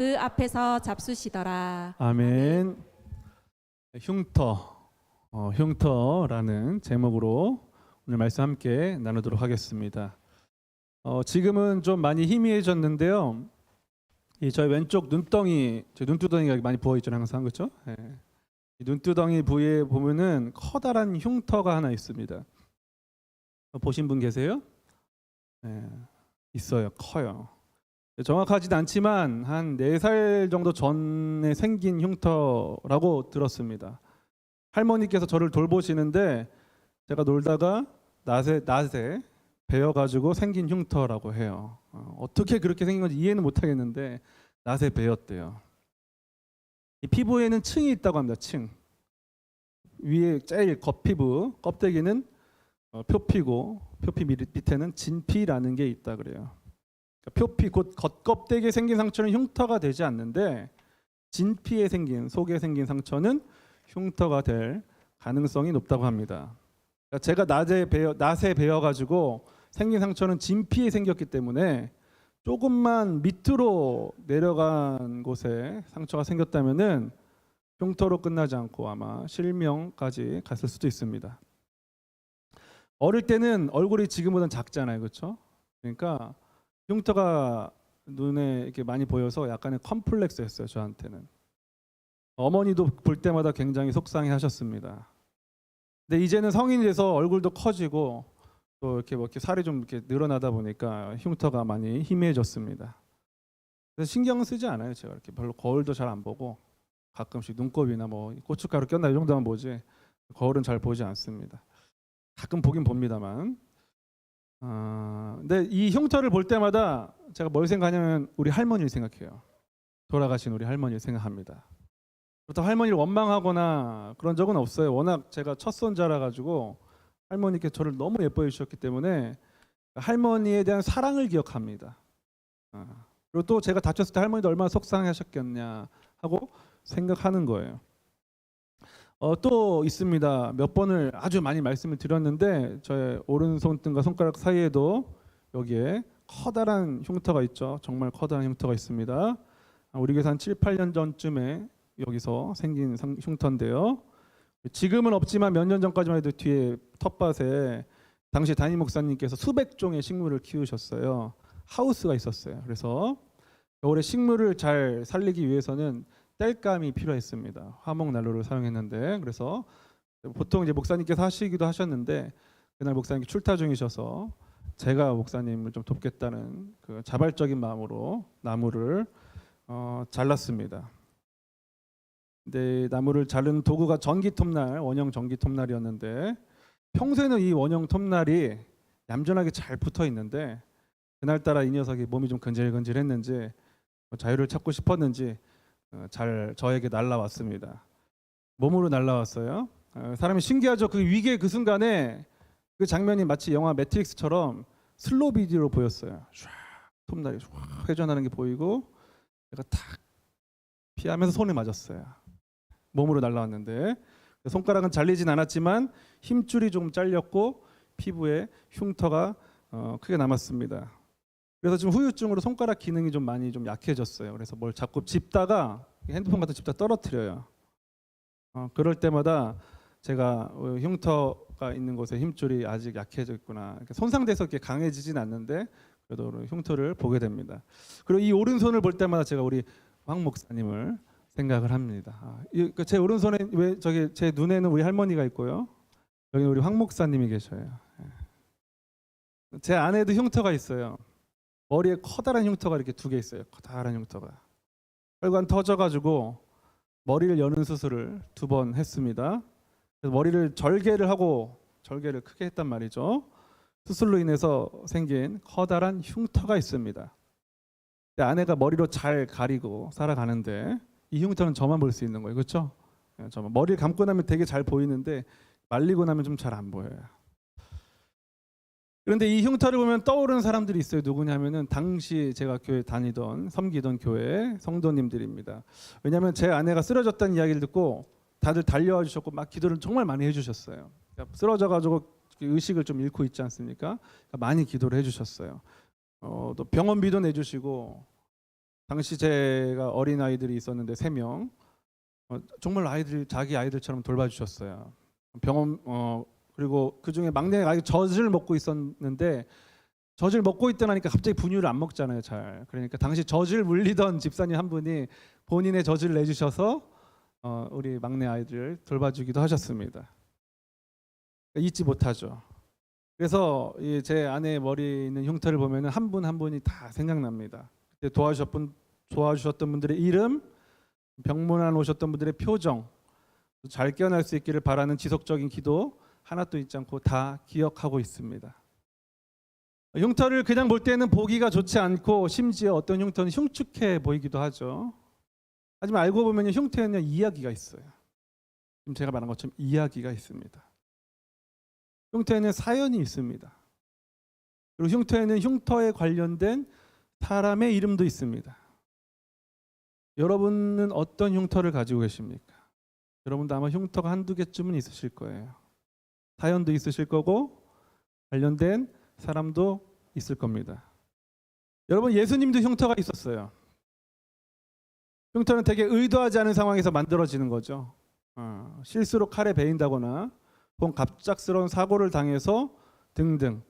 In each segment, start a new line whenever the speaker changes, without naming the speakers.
그 앞에서 잡수시더라.
아멘. 흉터라는 제목으로 오늘 말씀 함께 나누도록 하겠습니다. 지금은 좀 많히 희미해졌는데요. 이 저희 왼쪽 눈덩이, 제 눈두덩이가 많이 부어 있잖아요, 항상. 그렇죠? 예. 이 눈두덩이 부위에 보면은 커다란 흉터가 하나 있습니다. 보신 분 계세요? 예. 있어요. 커요. 정확하지는 않지만 한 4살 정도 전에 생긴 흉터라고 들었습니다. 할머니께서 저를 돌보시는데 제가 놀다가 낫에 베어가지고 생긴 흉터라고 해요. 어떻게 그렇게 생긴 건지 이해는 못하겠는데 낫에 베었대요. 이 피부에는 층이 있다고 합니다. 층. 위에 제일 겉피부, 껍데기는 표피고 표피 밑에는 진피라는 게 있다 그래요. 표피 곧 겉껍데기에 생긴 상처는 흉터가 되지 않는데 진피에 생긴 속에 생긴 상처는 흉터가 될 가능성이 높다고 합니다. 그러니까 제가 낫에 베어가지고 생긴 상처는 진피에 생겼기 때문에 조금만 밑으로 내려간 곳에 상처가 생겼다면은 흉터로 끝나지 않고 아마 실명까지 갔을 수도 있습니다. 어릴 때는 얼굴이 지금보다는 작잖아요, 그렇죠? 그러니까 흉터가 눈에 이렇게 많이 보여서 약간의 컴플렉스였어요, 저한테는. 어머니도 볼 때마다 굉장히 속상해하셨습니다. 근데 이제는 성인이 돼서 얼굴도 커지고 또 이렇게 살이 좀 이렇게 늘어나다 보니까 흉터가 많이 희미해졌습니다. 그래서 신경 쓰지 않아요, 제가 이렇게 별로 거울도 잘 안 보고 가끔씩 눈곱이나 뭐 고춧가루 꼈나 이 정도만 보지 거울은 잘 보지 않습니다. 가끔 보긴 봅니다만. 근데 이 흉터를 볼 때마다 제가 뭘 생각하냐면 우리 할머니를 생각해요. 돌아가신 우리 할머니를 생각합니다. 그렇다고 할머니를 원망하거나 그런 적은 없어요. 워낙 제가 첫손자라 가지고 할머니께 저를 너무 예뻐해 주셨기 때문에 할머니에 대한 사랑을 기억합니다. 그리고 또 제가 다쳤을 때 할머니도 얼마나 속상하셨겠냐 하고 생각하는 거예요. 또 있습니다. 몇 번을 아주 많이 말씀을 드렸는데 저의 오른손등과 손가락 사이에도 여기에 커다란 흉터가 있죠. 정말 커다란 흉터가 있습니다. 우리 교회에서 한 7, 8년 전쯤에 여기서 생긴 흉터인데요. 지금은 없지만 몇 년 전까지만 해도 뒤에 텃밭에 당시 담임 목사님께서 수백 종의 식물을 키우셨어요. 하우스가 있었어요. 그래서 겨울에 식물을 잘 살리기 위해서는 땔감이 필요했습니다. 화목난로를 사용했는데 그래서 보통 이제 목사님께서 하시기도 하셨는데 그날 목사님이 출타 중이셔서 제가 목사님을 좀 돕겠다는 그 자발적인 마음으로 나무를 잘랐습니다. 근데 나무를 자르는 도구가 원형 전기 톱날이었는데 평소에는 이 원형 톱날이 얌전하게 잘 붙어 있는데 그날따라 이 녀석이 몸이 좀 근질근질했는지 자유를 찾고 싶었는지 잘 저에게 날라왔습니다. 몸으로 날라왔어요. 사람이 신기하죠. 그 위기의 그 순간에 그 장면이 마치 영화 매트릭스처럼 슬로우 비디오로 보였어요. 唰 톱날이 唰 회전하는 게 보이고 제가 탁 피하면서 손에 맞았어요. 몸으로 날라왔는데 손가락은 잘리진 않았지만 힘줄이 좀 잘렸고 피부에 흉터가 크게 남았습니다. 그래서 지금 후유증으로 손가락 기능이 좀 많이 좀 약해졌어요. 그래서 뭘 자꾸 짚다가 핸드폰 같은 짚다 떨어뜨려요. 그럴 때마다 제가 흉터가 있는 곳에 힘줄이 아직 약해져 있구나. 손상돼서 이렇게 강해지진 않는데 그래도 흉터를 보게 됩니다. 그리고 이 오른손을 볼 때마다 제가 우리 황 목사님을 생각을 합니다. 제 오른손에 왜 저기 제 눈에는 우리 할머니가 있고요. 여기는 우리 황 목사님이 계셔요. 제 안에도 흉터가 있어요. 머리에 커다란 흉터가 이렇게 2개 있어요. 커다란 흉터가. 혈관 터져가지고 머리를 여는 수술을 2번 했습니다. 그래서 머리를 절개를 크게 했단 말이죠. 수술로 인해서 생긴 커다란 흉터가 있습니다. 아내가 머리로 잘 가리고 살아가는데 이 흉터는 저만 볼 수 있는 거예요. 그렇죠? 저만 머리를 감고 나면 되게 잘 보이는데 말리고 나면 좀 잘 안 보여요. 그런데 이 흉터를 보면 떠오르는 사람들이 있어요. 누구냐면은 당시 제가 교회 섬기던 교회 성도님들입니다. 왜냐하면 제 아내가 쓰러졌다는 이야기를 듣고 다들 달려와 주셨고 막 기도를 정말 많이 해주셨어요. 그러니까 쓰러져가지고 의식을 좀 잃고 있지 않습니까? 그러니까 많이 기도를 해주셨어요. 또 병원비도 내주시고 당시 제가 어린 아이들이 있었는데 3명 정말 아이들 자기 아이들처럼 돌봐주셨어요. 병원 그리고 그 중에 막내 아이 젖을 먹고 있었는데 젖을 먹고 있더라니까 갑자기 분유를 안 먹잖아요, 잘. 그러니까 당시 젖을 물리던 집사님 한 분이 본인의 젖을 내주셔서 우리 막내 아이들 돌봐주기도 하셨습니다. 잊지 못하죠. 그래서 제 아내의 머리에 있는 흉터를 보면 한 분 한 분이 다 생각납니다. 그때 도와주셨던 분들의 이름, 병문안 오셨던 분들의 표정, 잘 깨어날 수 있기를 바라는 지속적인 기도 하나 또 잊지 않고 다 기억하고 있습니다. 흉터를 그냥 볼 때는 보기가 좋지 않고 심지어 어떤 흉터는 흉측해 보이기도 하죠. 하지만 알고 보면 흉터에는 이야기가 있어요. 지금 제가 말한 것처럼 이야기가 있습니다. 흉터에는 사연이 있습니다. 그리고 흉터에는 흉터에 관련된 사람의 이름도 있습니다. 여러분은 어떤 흉터를 가지고 계십니까? 여러분도 아마 흉터가 한두 개쯤은 있으실 거예요. 사연도 있으실 거고 관련된 사람도 있을 겁니다. 여러분, 예수님도 흉터가 있었어요. 흉터는 되게 의도하지 않은 상황에서 만들어지는 거죠. 실수로 칼에 베인다거나 혹은 갑작스러운 사고를 당해서 등등.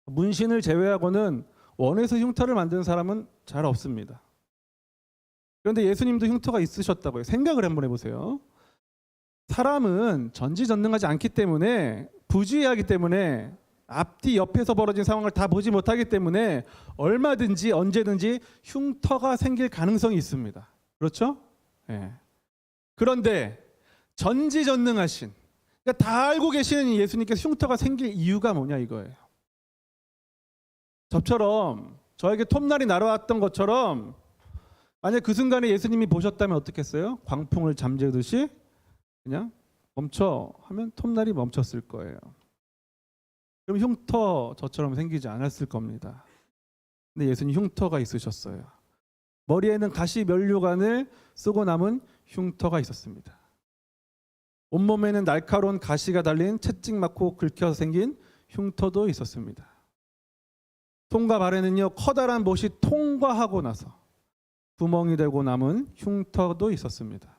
문신을 제외하고는 원해서 흉터를 만드는 사람은 잘 없습니다. 그런데 예수님도 흉터가 있으셨다고요. 생각을 한번 해보세요. 사람은 전지전능하지 않기 때문에, 부주의하기 때문에, 앞뒤 옆에서 벌어진 상황을 다 보지 못하기 때문에 얼마든지 언제든지 흉터가 생길 가능성이 있습니다. 그렇죠? 네. 그런데 전지전능하신, 그러니까 다 알고 계시는 예수님께서 흉터가 생길 이유가 뭐냐 이거예요. 저처럼 저에게 톱날이 날아왔던 것처럼 만약 그 순간에 예수님이 보셨다면 어떻겠어요? 광풍을 잠재우듯이 그냥 멈춰 하면 톱날이 멈췄을 거예요. 그럼 흉터 저처럼 생기지 않았을 겁니다. 근데 예수님 흉터가 있으셨어요. 머리에는 가시 면류관을 쓰고 남은 흉터가 있었습니다. 온몸에는 날카로운 가시가 달린 채찍 맞고 긁혀서 생긴 흉터도 있었습니다. 손과 발에는요 커다란 못이 통과하고 나서 구멍이 되고 남은 흉터도 있었습니다.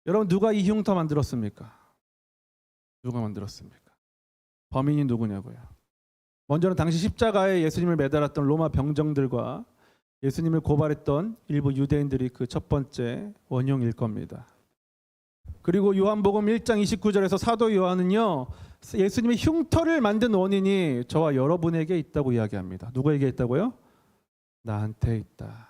여러분, 누가 이 흉터 만들었습니까? 누가 만들었습니까? 범인이 누구냐고요. 먼저는 당시 십자가에 예수님을 매달았던 로마 병정들과 예수님을 고발했던 일부 유대인들이 그 첫 번째 원흉일 겁니다. 그리고 요한복음 1장 29절에서 사도 요한은요 예수님의 흉터를 만든 원인이 저와 여러분에게 있다고 이야기합니다. 누구에게 있다고요? 나한테 있다.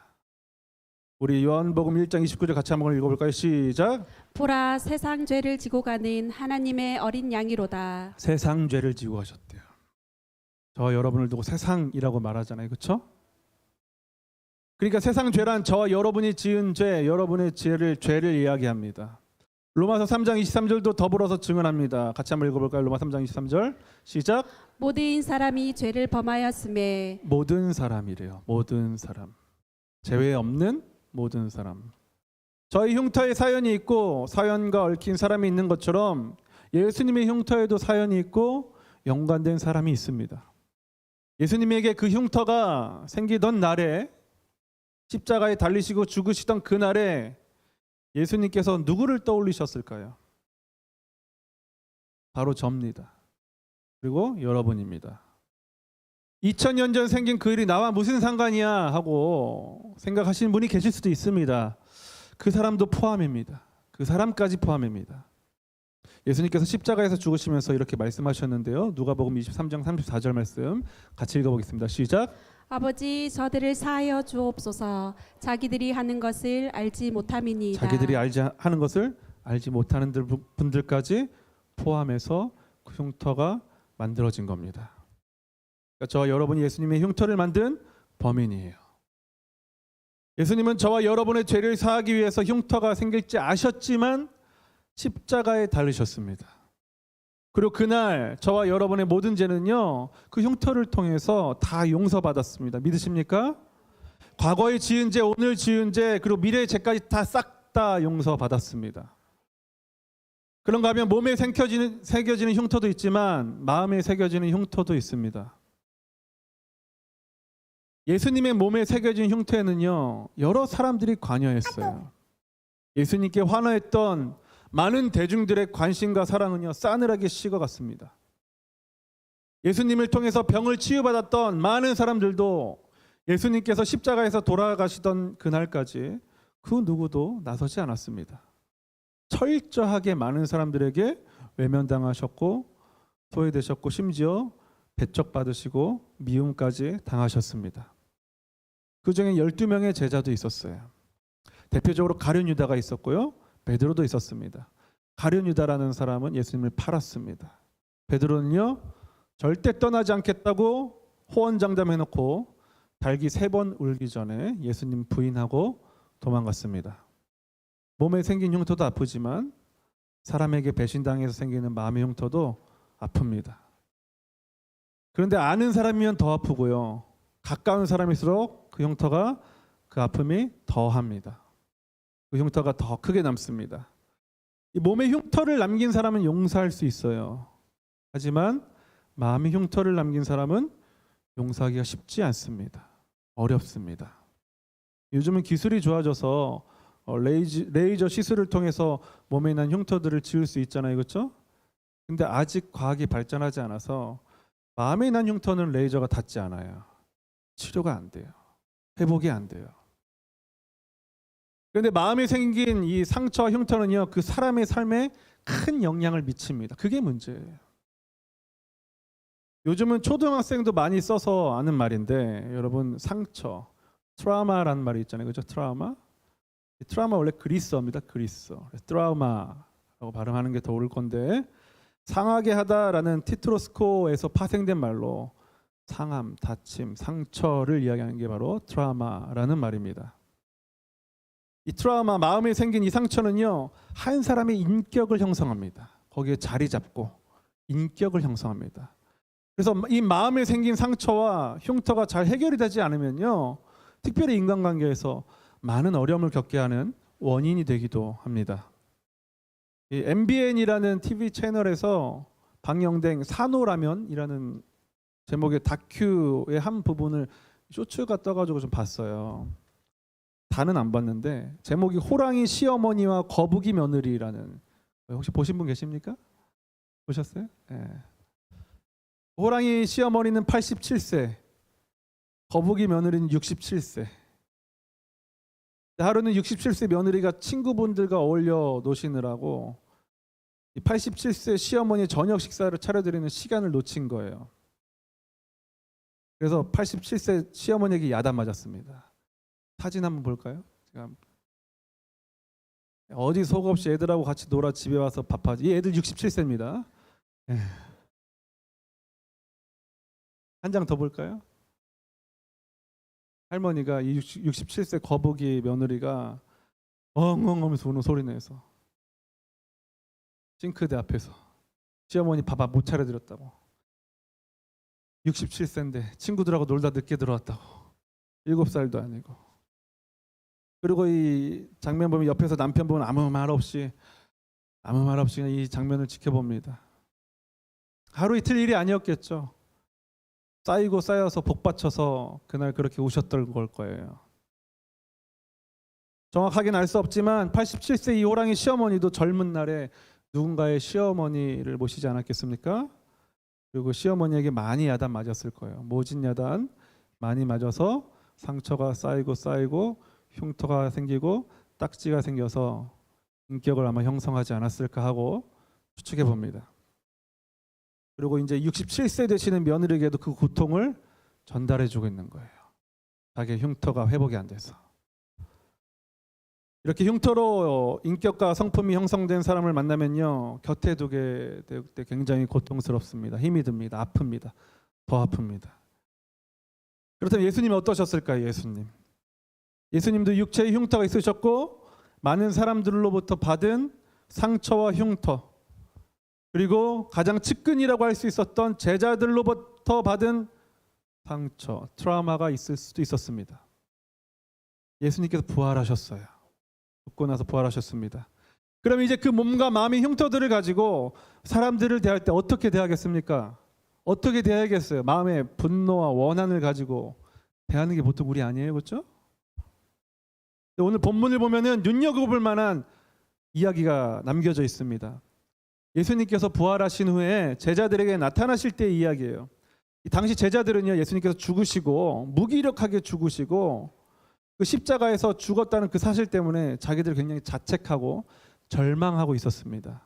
우리 요한복음 1장 29절 같이 한번 읽어볼까요? 시작.
보라, 세상 죄를 지고 가는 하나님의 어린 양이로다.
세상 죄를 지고 가셨대요. 저와 여러분을 두고 세상이라고 말하잖아요. 그렇죠? 그러니까 세상 죄란 저와 여러분이 지은 죄, 여러분의 죄를 이야기합니다. 로마서 3장 23절도 더불어서 증언합니다. 같이 한번 읽어볼까요? 로마 3장 23절 시작.
모든 사람이 죄를 범하였음에.
모든 사람이래요. 모든 사람. 제외 없는 모든 사람. 저희 흉터에 사연이 있고 사연과 얽힌 사람이 있는 것처럼 예수님의 흉터에도 사연이 있고 연관된 사람이 있습니다. 예수님에게 그 흉터가 생기던 날에, 십자가에 달리시고 죽으시던 그날에 예수님께서 누구를 떠올리셨을까요? 바로 저입니다. 그리고 여러분입니다. 2000년 전 생긴 그 일이 나와 무슨 상관이야 하고 생각하시는 분이 계실 수도 있습니다. 그 사람도 포함입니다. 그 사람까지 포함입니다. 예수님께서 십자가에서 죽으시면서 이렇게 말씀하셨는데요. 누가복음 23장 34절 말씀 같이 읽어보겠습니다. 시작.
아버지, 저들을 사하여 주옵소서. 자기들이 하는 것을 알지 못함이니이다.
자기들이 하는 것을 알지 못하는 분들까지 포함해서 그 흉터가 만들어진 겁니다. 그러니까 저와 여러분이 예수님의 흉터를 만든 범인이에요. 예수님은 저와 여러분의 죄를 사하기 위해서 흉터가 생길지 아셨지만 십자가에 달리셨습니다. 그리고 그날 저와 여러분의 모든 죄는요 그 흉터를 통해서 다 용서받았습니다. 믿으십니까? 과거에 지은 죄, 오늘 지은 죄, 그리고 미래의 죄까지 다 싹 다 용서받았습니다. 그런가 하면 몸에 새겨지는 흉터도 있지만 마음에 새겨지는 흉터도 있습니다. 예수님의 몸에 새겨진 흉터에는요, 여러 사람들이 관여했어요. 예수님께 환호했던 많은 대중들의 관심과 사랑은요, 싸늘하게 식어갔습니다. 예수님을 통해서 병을 치유받았던 많은 사람들도 예수님께서 십자가에서 돌아가시던 그날까지 그 누구도 나서지 않았습니다. 철저하게 많은 사람들에게 외면당하셨고 소외되셨고 심지어 배척받으시고 미움까지 당하셨습니다. 그 중에 12명의 제자도 있었어요. 대표적으로 가룟 유다가 있었고요. 베드로도 있었습니다. 가룟 유다라는 사람은 예수님을 팔았습니다. 베드로는요, 절대 떠나지 않겠다고 호언장담해놓고 달기 3번 울기 전에 예수님 부인하고 도망갔습니다. 몸에 생긴 흉터도 아프지만 사람에게 배신당해서 생기는 마음의 흉터도 아픕니다. 그런데 아는 사람이면 더 아프고요. 가까운 사람일수록 그 흉터가, 그 아픔이 더합니다. 그 흉터가 더 크게 남습니다. 이 몸에 흉터를 남긴 사람은 용서할 수 있어요. 하지만 마음의 흉터를 남긴 사람은 용서하기가 쉽지 않습니다. 어렵습니다. 요즘은 기술이 좋아져서 레이저 시술을 통해서 몸에 있는 흉터들을 지울 수 있잖아요. 그렇죠? 근데 아직 과학이 발전하지 않아서 마음에 난 흉터는 레이저가 닿지 않아요. 치료가 안 돼요. 회복이 안 돼요. 그런데 마음에 생긴 이 상처와 흉터는요, 그 사람의 삶에 큰 영향을 미칩니다. 그게 문제예요. 요즘은 초등학생도 많이 써서 아는 말인데, 여러분, 상처, 트라우마라는 말이 있잖아요. 그죠? 트라우마. 트라우마 원래 그리스어입니다. 그리스어. 트라우마라고 발음하는 게 더 옳을 건데, 상하게 하다라는 티트로스코에서 파생된 말로 상함, 다침, 상처를 이야기하는 게 바로 트라우마라는 말입니다. 이 트라우마, 마음에 생긴 이 상처는요, 한 사람의 인격을 형성합니다. 거기에 자리 잡고 인격을 형성합니다. 그래서 이 마음에 생긴 상처와 흉터가 잘 해결이 되지 않으면요, 특별히 인간관계에서 많은 어려움을 겪게 하는 원인이 되기도 합니다. 이 MBN이라는 TV 채널에서 방영된 산호라면이라는 제목의 다큐의 한 부분을 쇼츠가 떠가지고 좀 봤어요. 다는 안 봤는데 제목이 호랑이 시어머니와 거북이 며느리라는, 혹시 보신 분 계십니까? 보셨어요? 네. 호랑이 시어머니는 87세, 거북이 며느리는 67세. 하루는 67세 며느리가 친구분들과 어울려 노시느라고 87세 시어머니의 저녁 식사를 차려드리는 시간을 놓친 거예요. 그래서 87세 시어머니에게 야단 맞았습니다. 사진 한번 볼까요? 제가 어디 속 없이 애들하고 같이 놀아 집에 와서 밥하지. 이 애들 67세입니다. 한 장 더 볼까요? 할머니가 이 67세 거북이 며느리가 엉엉 하면서 우는 소리 내서 싱크대 앞에서 시어머니 밥 못 차려드렸다고, 67세인데 친구들하고 놀다 늦게 들어왔다고, 7살도 아니고. 그리고 이 장면 보면 옆에서 남편분은 아무 말 없이 그냥 이 장면을 지켜봅니다. 하루 이틀 일이 아니었겠죠. 쌓이고 쌓여서 복받쳐서 그날 그렇게 우셨던 걸 거예요. 정확하게는 알 수 없지만 87세 이 호랑이 시어머니도 젊은 날에 누군가의 시어머니를 모시지 않았겠습니까? 그리고 시어머니에게 많이 야단 맞았을 거예요. 모진 야단 많이 맞아서 상처가 쌓이고 흉터가 생기고 딱지가 생겨서 인격을 아마 형성하지 않았을까 하고 추측해 봅니다. 그리고 이제 67세 되시는 며느리에게도 그 고통을 전달해 주고 있는 거예요. 자기의 흉터가 회복이 안 돼서. 이렇게 흉터로 인격과 성품이 형성된 사람을 만나면요, 곁에 두게 될 때 굉장히 고통스럽습니다. 힘이 듭니다. 아픕니다. 더 아픕니다. 그렇다면 예수님이 어떠셨을까요? 예수님도 육체의 흉터가 있으셨고 많은 사람들로부터 받은 상처와 흉터, 그리고 가장 측근이라고 할 수 있었던 제자들로부터 받은 상처, 트라우마가 있을 수도 있었습니다. 예수님께서 부활하셨어요. 죽고 나서 부활하셨습니다. 그럼 이제 그 몸과 마음의 흉터들을 가지고 사람들을 대할 때 어떻게 대하겠습니까? 어떻게 대해야겠어요? 마음의 분노와 원한을 가지고 대하는 게 보통 우리 아니에요, 그렇죠? 오늘 본문을 보면은 눈여겨볼 만한 이야기가 남겨져 있습니다. 예수님께서 부활하신 후에 제자들에게 나타나실 때의 이야기예요. 당시 제자들은요, 예수님께서 죽으시고 무기력하게 죽으시고 그 십자가에서 죽었다는 그 사실 때문에 자기들 굉장히 자책하고 절망하고 있었습니다.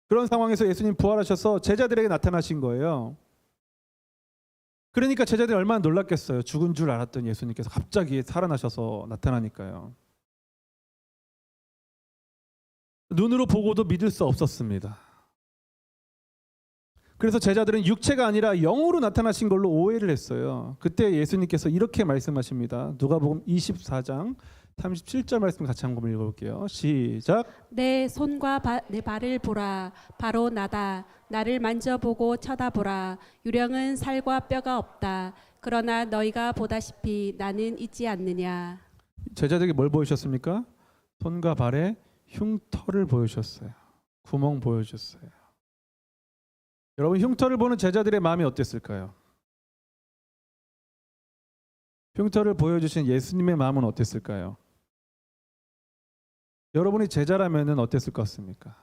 그런 상황에서 예수님 부활하셔서 제자들에게 나타나신 거예요. 그러니까 제자들이 얼마나 놀랐겠어요. 죽은 줄 알았던 예수님께서 갑자기 살아나셔서 나타나니까요. 눈으로 보고도 믿을 수 없었습니다. 그래서 제자들은 육체가 아니라 영으로 나타나신 걸로 오해를 했어요. 그때 예수님께서 이렇게 말씀하십니다. 누가복음 24장 37절 말씀 같이 한번 읽어볼게요. 시작.
내 손과 내 발을 보라. 바로 나다. 나를 만져보고 쳐다보라. 유령은 살과 뼈가 없다. 그러나 너희가 보다시피 나는 있지 않느냐.
제자들에게 뭘 보여주셨습니까? 손과 발에 흉터를 보여주셨어요. 구멍 보여주셨어요. 여러분, 흉터를 보는 제자들의 마음이 어땠을까요? 흉터를 보여주신 예수님의 마음은 어땠을까요? 여러분이 제자라면 어땠을 것 같습니까?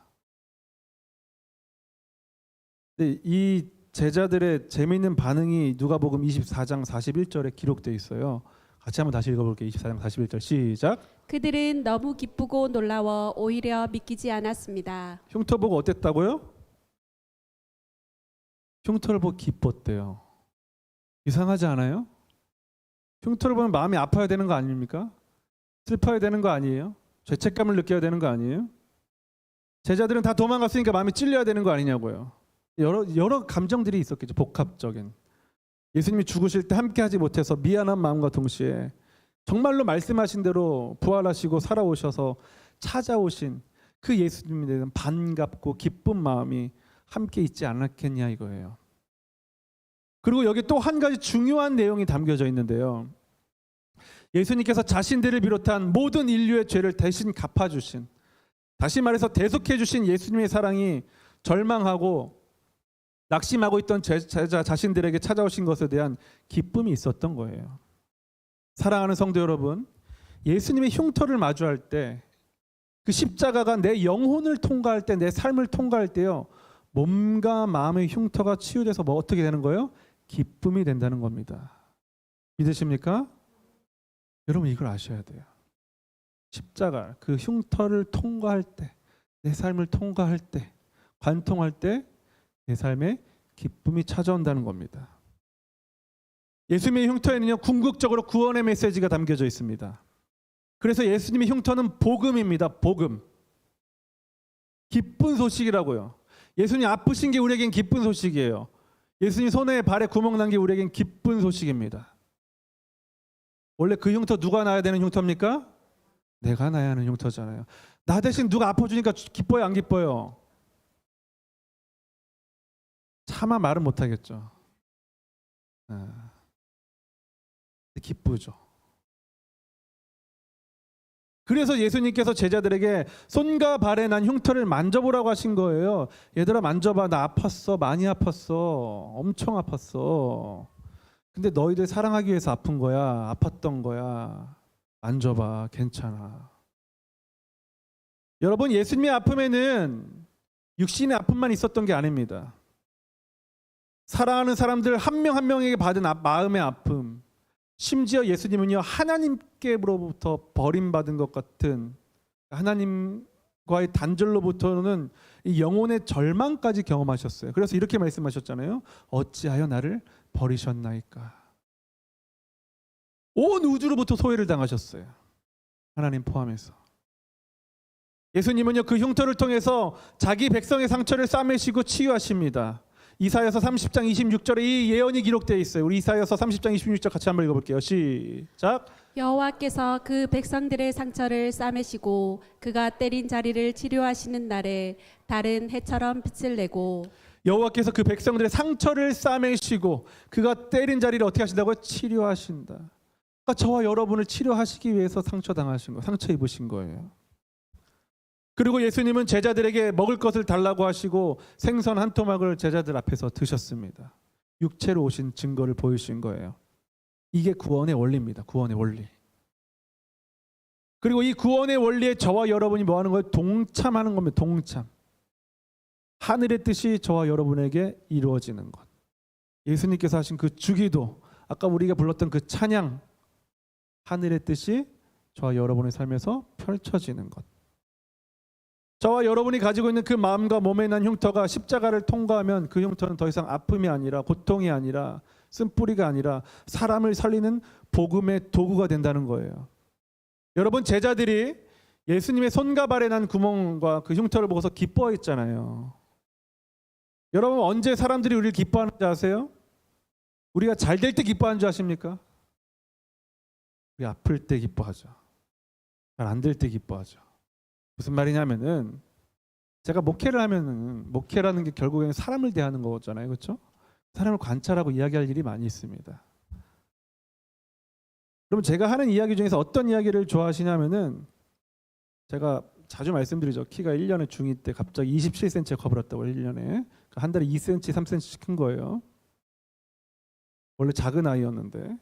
근데 이 제자들의 재미있는 반응이 누가복음 24장 41절에 기록되어 있어요. 같이 한번 다시 읽어볼게요. 24장 41절 시작.
그들은 너무 기쁘고 놀라워 오히려 믿기지 않았습니다.
흉터 보고 어땠다고요? 흉터를 보고 기뻤대요. 이상하지 않아요? 흉터를 보면 마음이 아파야 되는 거 아닙니까? 슬퍼야 되는 거 아니에요? 죄책감을 느껴야 되는 거 아니에요? 제자들은 다 도망갔으니까 마음이 찔려야 되는 거 아니냐고요. 여러 감정들이 있었겠죠. 복합적인. 예수님이 죽으실 때 함께하지 못해서 미안한 마음과 동시에 정말로 말씀하신 대로 부활하시고 살아오셔서 찾아오신 그 예수님에 대한 반갑고 기쁜 마음이 함께 있지 않았겠냐 이거예요. 그리고 여기 또 한 가지 중요한 내용이 담겨져 있는데요. 예수님께서 자신들을 비롯한 모든 인류의 죄를 대신 갚아주신, 다시 말해서 대속해주신 예수님의 사랑이 절망하고 낙심하고 있던 제자 자신들에게 찾아오신 것에 대한 기쁨이 있었던 거예요. 사랑하는 성도 여러분, 예수님의 흉터를 마주할 때, 그 십자가가 내 영혼을 통과할 때, 내 삶을 통과할 때요, 몸과 마음의 흉터가 치유돼서 뭐 어떻게 되는 거예요? 기쁨이 된다는 겁니다. 믿으십니까? 여러분, 이걸 아셔야 돼요. 십자가, 그 흉터를 통과할 때, 내 삶을 통과할 때, 관통할 때 내 삶에 기쁨이 찾아온다는 겁니다. 예수님의 흉터에는요, 궁극적으로 구원의 메시지가 담겨져 있습니다. 그래서 예수님의 흉터는 복음입니다. 복음. 기쁜 소식이라고요. 예수님 아프신 게 우리에겐 기쁜 소식이에요. 예수님 손에 발에 구멍 난 게 우리에겐 기쁜 소식입니다. 원래 그 흉터 누가 나야 되는 흉터입니까? 내가 나야 하는 흉터잖아요. 나 대신 누가 아파주니까 기뻐요, 안 기뻐요? 차마 말은 못하겠죠. 기쁘죠. 그래서 예수님께서 제자들에게 손과 발에 난 흉터를 만져보라고 하신 거예요. 얘들아, 만져봐. 나 아팠어. 많이 아팠어. 엄청 아팠어. 근데 너희들 사랑하기 위해서 아픈 거야. 아팠던 거야. 만져봐. 괜찮아. 여러분, 예수님의 아픔에는 육신의 아픔만 있었던 게 아닙니다. 사랑하는 사람들 한 명 한 명에게 받은 마음의 아픔, 심지어 예수님은요, 하나님께로부터 버림받은 것 같은 하나님과의 단절로부터는 이 영혼의 절망까지 경험하셨어요. 그래서 이렇게 말씀하셨잖아요. 어찌하여 나를 버리셨나이까. 온 우주로부터 소외를 당하셨어요. 하나님 포함해서. 예수님은요, 그 흉터를 통해서 자기 백성의 상처를 싸매시고 치유하십니다. 이사야서 30장 26절에 이 예언이 기록되어 있어요. 우리 이사야서 30장 26절 같이 한번 읽어볼게요. 시작.
여호와께서 그 백성들의 상처를 싸매시고 그가 때린 자리를 치료하시는 날에 달은 해처럼 빛을 내고.
여호와께서 그 백성들의 상처를 싸매시고 그가 때린 자리를 어떻게 하신다고요? 치료하신다. 그러니까 저와 여러분을 치료하시기 위해서 상처 당하신 거, 상처 입으신 거예요. 그리고 예수님은 제자들에게 먹을 것을 달라고 하시고 생선 한 토막을 제자들 앞에서 드셨습니다. 육체로 오신 증거를 보이신 거예요. 이게 구원의 원리입니다. 구원의 원리. 그리고 이 구원의 원리에 저와 여러분이 뭐 하는 거예요? 동참하는 겁니다. 동참. 하늘의 뜻이 저와 여러분에게 이루어지는 것. 예수님께서 하신 그 주기도, 아까 우리가 불렀던 그 찬양, 하늘의 뜻이 저와 여러분의 삶에서 펼쳐지는 것. 저와 여러분이 가지고 있는 그 마음과 몸에 난 흉터가 십자가를 통과하면 그 흉터는 더 이상 아픔이 아니라, 고통이 아니라, 쓴뿌리가 아니라 사람을 살리는 복음의 도구가 된다는 거예요. 여러분, 제자들이 예수님의 손과 발에 난 구멍과 그 흉터를 보고서 기뻐했잖아요. 여러분, 언제 사람들이 우리를 기뻐하는지 아세요? 우리가 잘 될 때 기뻐하는 줄 아십니까? 우리 아플 때 기뻐하죠. 잘 안 될 때 기뻐하죠. 무슨 말이냐면은, 제가 목회를 하면은, 목회라는 게 결국에는 사람을 대하는 거잖아요. 그렇죠? 사람을 관찰하고 이야기할 일이 많이 있습니다. 그럼 제가 하는 이야기 중에서 어떤 이야기를 좋아하시냐면은, 제가 자주 말씀드리죠. 키가 1년에 중2 때 갑자기 27cm가 커버렸다고. 1년에 한 달에 2cm, 3cm씩 큰 거예요. 원래 작은 아이였는데.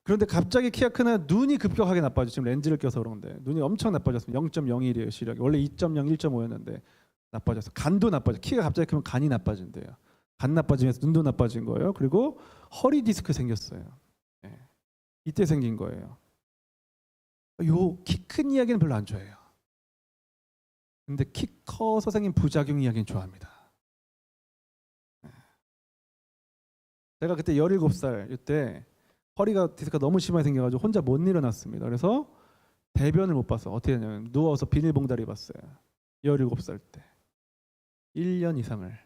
그런데 갑자기 키가 크나 눈이 급격하게 나빠져. 지금 렌즈를 껴서 그런데 눈이 엄청 나빠졌습니다. 0.01이에요, 시력이. 원래 2.0, 1.5였는데 나빠져서. 간도 나빠져. 키가 갑자기 크면 간이 나빠진대요. 간 나빠지면서 눈도 나빠진 거예요. 그리고 허리 디스크 생겼어요. 네. 이때 생긴 거예요. 요 키 큰 이야기는 별로 안 좋아해요. 근데 키 커서 생긴 부작용 이야기는 좋아합니다. 네. 제가 그때 17살 이때 허리가 디스크가 너무 심하게 생겨가지고 혼자 못 일어났습니다. 그래서 대변을 못 봤어. 어떻게 했냐면 누워서 비닐봉다리 봤어요. 17살 때 1년 이상을.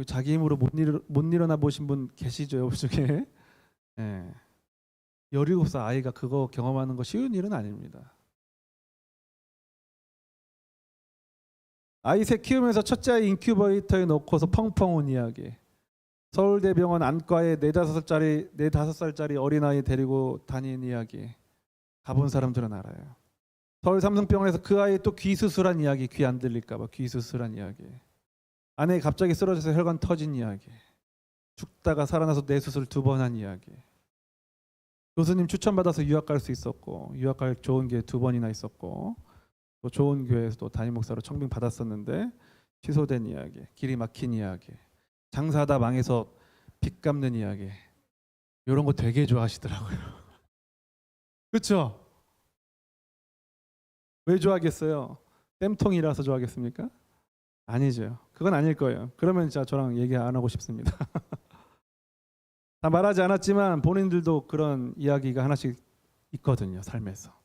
자기 힘으로 못 일어나 보신 분 계시죠, 여기 중에? 네. 17살 아이가 그거 경험하는 거 쉬운 일은 아닙니다. 아이 셋 키우면서 첫째 아이 인큐베이터에 넣고서 펑펑 온 이야기. 서울대병원 안과에 4-5살짜리 어린아이 데리고 다닌 이야기. 가본 사람들은 알아요. 서울 삼성병원에서 그 아이 또 귀 수술한 이야기. 귀 안 들릴까 봐 귀 수술한 이야기. 아내 갑자기 쓰러져서 혈관 터진 이야기. 죽다가 살아나서 뇌수술 2번 한 이야기. 교수님 추천받아서 유학 갈 수 있었고, 유학 갈 좋은 기회 2번이나 있었고, 또 좋은 교회에서도 담임 목사로 청빙 받았었는데 취소된 이야기. 길이 막힌 이야기. 장사하다 망해서 빚 갚는 이야기. 이런 거 되게 좋아하시더라고요. 그렇죠? 왜 좋아하겠어요? 땜통이라서 좋아하겠습니까? 아니죠. 그건 아닐 거예요. 그러면 진짜 저랑 얘기 안 하고 싶습니다. 다 말하지 않았지만 본인들도 그런 이야기가 하나씩 있거든요, 삶에서.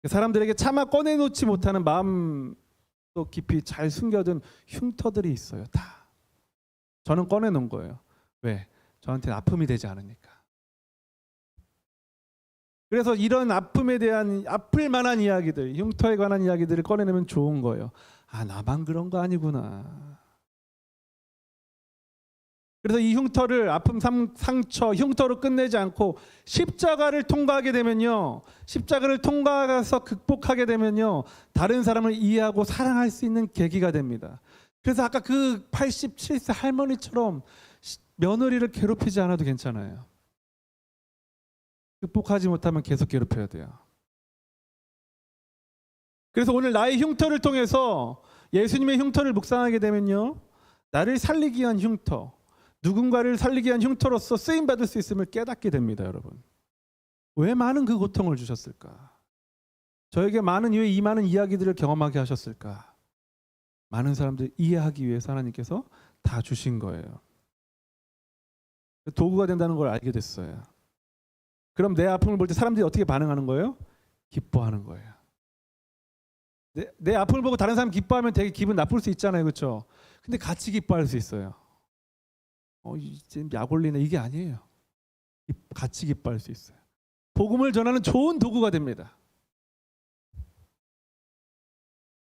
사람들에게 차마 꺼내놓지 못하는 마음도 깊이 잘 숨겨둔 흉터들이 있어요. 다. 저는 꺼내놓은 거예요. 왜? 저한테는 아픔이 되지 않으니까. 그래서 이런 아픔에 대한 아플 만한 이야기들, 흉터에 관한 이야기들을 꺼내내면 좋은 거예요. 아, 나만 그런 거 아니구나. 그래서 이 흉터를, 아픔, 상처, 흉터로 끝내지 않고 십자가를 통과하게 되면요, 십자가를 통과해서 극복하게 되면요, 다른 사람을 이해하고 사랑할 수 있는 계기가 됩니다. 그래서 아까 그 87세 할머니처럼 며느리를 괴롭히지 않아도 괜찮아요. 극복하지 못하면 계속 괴롭혀야 돼요. 그래서 오늘 나의 흉터를 통해서 예수님의 흉터를 묵상하게 되면요, 나를 살리기 위한 흉터, 누군가를 살리기 위한 흉터로서 쓰임받을 수 있음을 깨닫게 됩니다. 여러분, 왜 많은 그 고통을 주셨을까? 저에게 왜 이 많은 이야기들을 경험하게 하셨을까? 많은 사람들 이해하기 위해서 하나님께서 다 주신 거예요. 도구가 된다는 걸 알게 됐어요. 그럼 내 아픔을 볼 때 사람들이 어떻게 반응하는 거예요? 기뻐하는 거예요. 내 아픔을 보고 다른 사람 기뻐하면 되게 기분 나쁠 수 있잖아요, 그렇죠? 근데 같이 기뻐할 수 있어요. 이제 약 올리네, 이게 아니에요. 같이 기뻐할 수 있어요. 복음을 전하는 좋은 도구가 됩니다.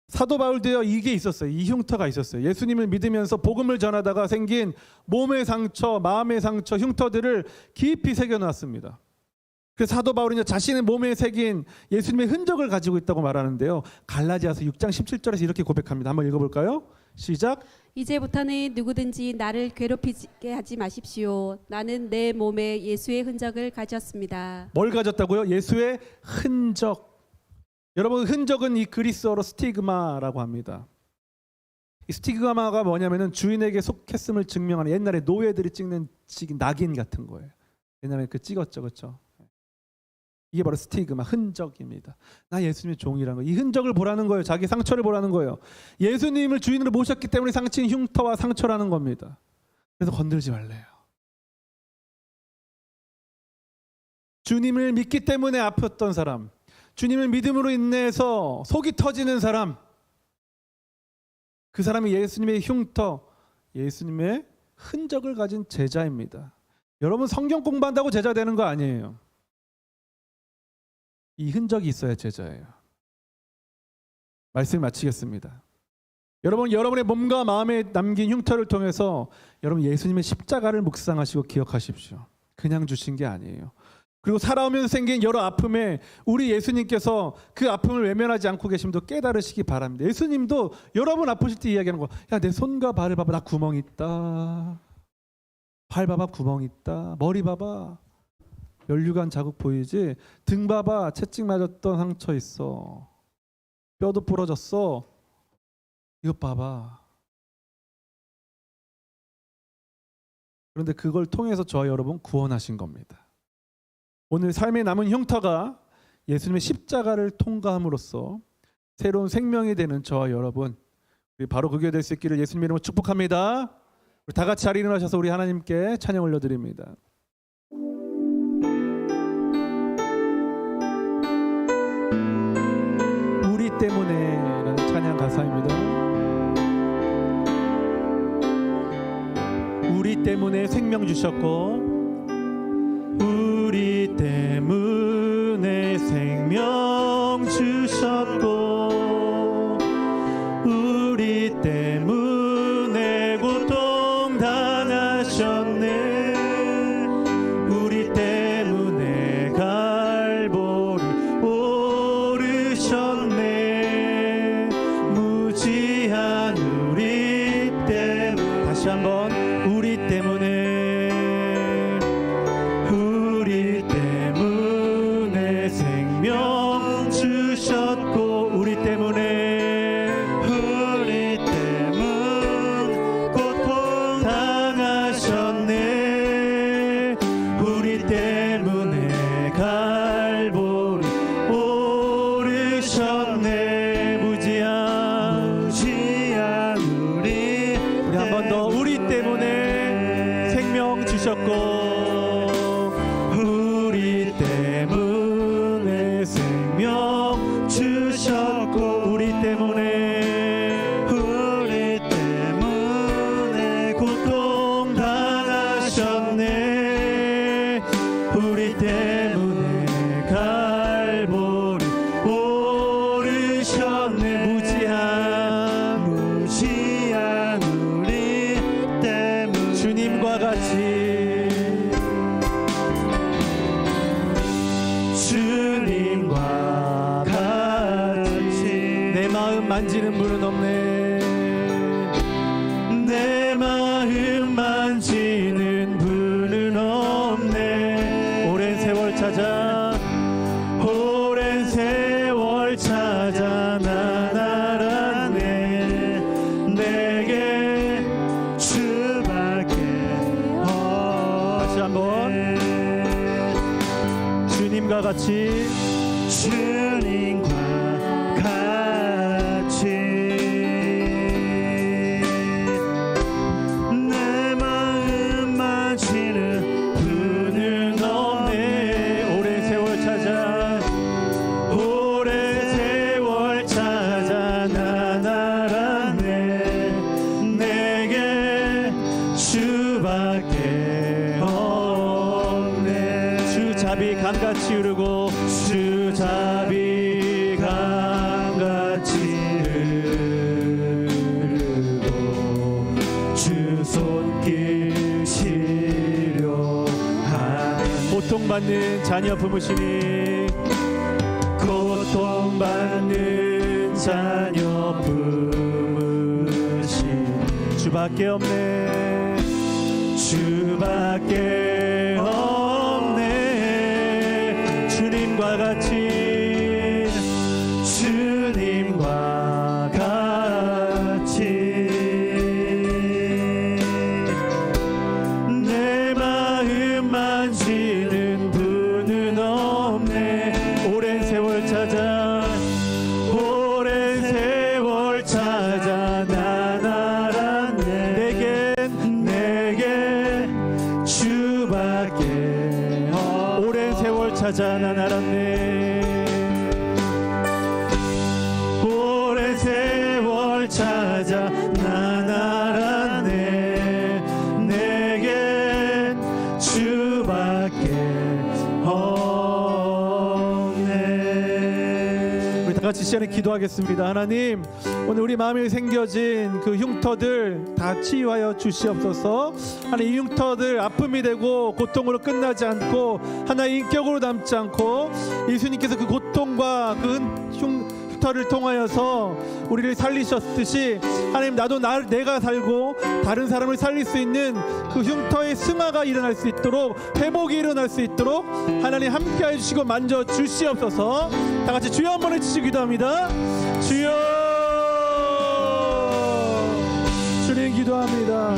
사도 바울도요, 이게 있었어요. 이 흉터가 있었어요. 예수님을 믿으면서 복음을 전하다가 생긴 몸의 상처, 마음의 상처, 흉터들을 깊이 새겨놨습니다. 그래서 사도 바울은 자신의 몸에 새긴 예수님의 흔적을 가지고 있다고 말하는데요, 갈라디아서 6장 17절에서 이렇게 고백합니다. 한번 읽어볼까요? 시작.
이제부터는 누구든지 나를 괴롭히게 하지 마십시오. 나는 내 몸에 예수의 흔적을 가졌습니다.
뭘 가졌다고요? 예수의 흔적. 여러분, 흔적은 이 그리스어로 스티그마라고 합니다. 이 스티그마가 뭐냐면은 주인에게 속했음을 증명하는, 옛날에 노예들이 찍는 낙인 같은 거예요. 옛날에 그 찍었죠, 그렇죠? 이게 바로 스티그마, 흔적입니다. 나 예수님의 종이라는 거. 이 흔적을 보라는 거예요. 자기 상처를 보라는 거예요. 예수님을 주인으로 모셨기 때문에 상친 흉터와 상처라는 겁니다. 그래서 건들지 말래요. 주님을 믿기 때문에 아팠던 사람, 주님을 믿음으로 인해서 속이 터지는 사람, 그 사람이 예수님의 흉터, 예수님의 흔적을 가진 제자입니다. 여러분, 성경 공부한다고 제자 되는 거 아니에요. 이 흔적이 있어야 제자예요. 말씀 마치겠습니다. 여러분, 여러분의 몸과 마음에 남긴 흉터를 통해서 여러분 예수님의 십자가를 묵상하시고 기억하십시오. 그냥 주신 게 아니에요. 그리고 살아오면서 생긴 여러 아픔에 우리 예수님께서 그 아픔을 외면하지 않고 계심도 깨달으시기 바랍니다. 예수님도 여러분 아프실 때 이야기하는 거, 야, 내 손과 발을 봐봐, 나 구멍 있다. 발 봐봐, 구멍 있다. 머리 봐봐, 면류관 자국 보이지? 등 봐봐, 채찍 맞았던 상처 있어. 뼈도 부러졌어. 이것 봐봐. 그런데 그걸 통해서 저와 여러분 구원하신 겁니다. 오늘 삶의 남은 흉터가 예수님의 십자가를 통과함으로써 새로운 생명이 되는 저와 여러분, 바로 그게 될 수 있기를 예수님 이름으로 축복합니다. 우리 다 같이 자리에 일어나셔서 우리 하나님께 찬양 올려드립니다. 우리 때문에 라는 찬양 가사입니다. 우리 때문에 생명 주셨고, 우리 때문에 생명 주셨고, 우리 때문에 고통 당하셨네. 우리 때문에 갈보리 오르셨네. 무지한 우리 때문에, 다시 한번, 우리 때문에, 우리 때문에 생명 주셨고, 우리 때문에, 우리 때문에 고통 당하셨네. 우리 때문에 갈보리 오르셨네. 무지한 우리 한 번 더, 우리 때문에 생명 주셨고, 우리 때문에 생명 주셨고, 우리 때문에, 우리 때문에 고통 당하셨네. 우리 때문에 갈보리 오르셨네. 무지한 우리 때문에 주님과 같이, 주님과 같이 내 마음 만지는 분은 없네. 내 마음 만지는 분은 없네. 오랜 세월 찾아, 오랜 세월 찾아 난 알았네. 내게 주밖에 없네. 다시 한번, 주님과 같이, 주님과 같이 내 마음 만지는 분은 없네. 오랜 세월 찾아, 오랜 세월 찾아 난 알았네. 내게 주밖에 없네. 주잡이 강같이 흐르고, 주잡이 강같이 흐르고, 주 손길 시려한 고통받는 자녀 품으시니, 고통받는 자녀 품으시니, 주밖에 없네. 주밖에 없네. 주님과 같이, 주님과 같이 내 마음 만지는 분은 없네. 오랜 세월 찾아, 오랜 세월 찾아 난 알았네. 내게 주밖에 오랜 세월 찾아 난 알았네. 오랜 세월 찾아 난 알았네. 내겐 주밖에 없네. 우리 다 같이 시간에 기도하겠습니다. 하나님, 오늘 우리 마음에 생겨진 그 흉터들 다 치유하여 주시옵소서. 하나님, 이 흉터들 아픔이 되고 고통으로 끝나지 않고 하나의 인격으로 남지 않고 예수님께서 그 고통과 그 흉터를 통하여서 우리를 살리셨듯이 하나님, 나도 내가 살고 다른 사람을 살릴 수 있는 그 흉터의 승화가 일어날 수 있도록, 회복이 일어날 수 있도록 하나님 함께 해주시고 만져 주시옵소서. 다 같이 주여 한번 해주시기 기도합니다. 주여, 주님 기도합니다.